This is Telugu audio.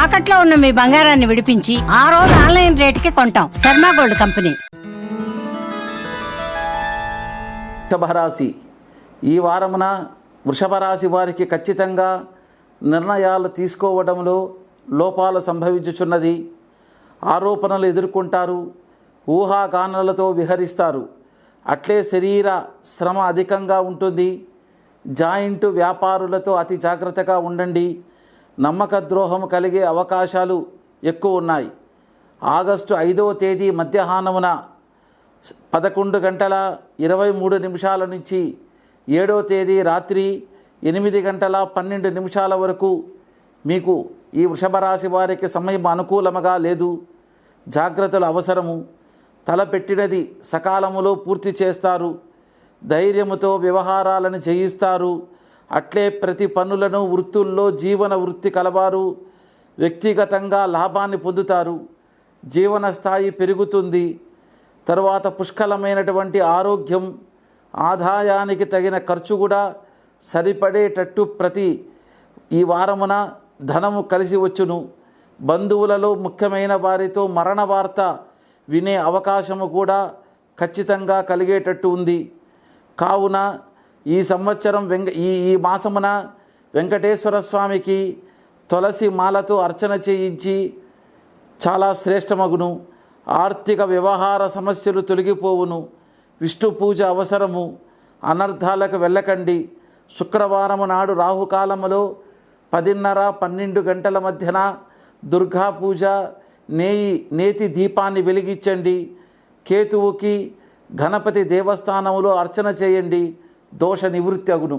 తాకట్లో ఉన్న మీ బంగారాన్ని విడిపించి ఆ రోజు ఆన్లైన్ రేటుకి కొంటాం. Sharma gold company. వృషభరాశి ఈ వారమున వృషభరాశి వారికి ఖచ్చితంగా నిర్ణయాలు తీసుకోవడంలో లోపాలు సంభవించుచున్నది. ఆరోపణలు ఎదుర్కొంటారు, ఊహాగానాలతో విహరిస్తారు. అట్లే శరీర శ్రమ అధికంగా ఉంటుంది. జాయింట్ వ్యాపారులతో అతి జాగ్రత్తగా ఉండండి. నమ్మక ద్రోహం కలిగే అవకాశాలు ఎక్కువ ఉన్నాయి. ఆగస్టు 5వ తేదీ మధ్యాహ్నమున 11:23 నుంచి 7వ తేదీ రాత్రి 8:12 వరకు మీకు ఈ వృషభరాశి వారికి సమయం అనుకూలముగా లేదు. జాగ్రత్తలు అవసరము. తలపెట్టినది సకాలములో పూర్తి చేస్తారు. ధైర్యముతో వ్యవహారాలను జయిస్తారు. అట్లే ప్రతి పనులను వృత్తుల్లో జీవన వృత్తి కలవారు వ్యక్తిగతంగా లాభాన్ని పొందుతారు. జీవన స్థాయి పెరుగుతుంది. తరువాత పుష్కలమైనటువంటి ఆరోగ్యం, ఆదాయానికి తగిన ఖర్చు కూడా సరిపడేటట్టు ప్రతి ఈ వారమున ధనము కలిసి వచ్చును. బంధువులలో ముఖ్యమైన వారితో మరణ వార్త వినే అవకాశము కూడా ఖచ్చితంగా కలిగేటట్టు ఉంది. కావున ఈ సంవత్సరం ఈ మాసమున వెంకటేశ్వర స్వామికి తులసి మాలతో అర్చన చేయించి చాలా శ్రేష్టమగును. ఆర్థిక వ్యవహార సమస్యలు తొలగిపోవును. విష్ణు పూజ అవసరము. అనర్థాలకు వెళ్ళకండి. శుక్రవారము నాడు రాహుకాలములో 10:30-12 మధ్యన దుర్గా పూజ, నేతి దీపాన్ని వెలిగించండి. కేతువుకి గణపతి దేవస్థానములో అర్చన చేయండి. దోష నివృత్తి అగును.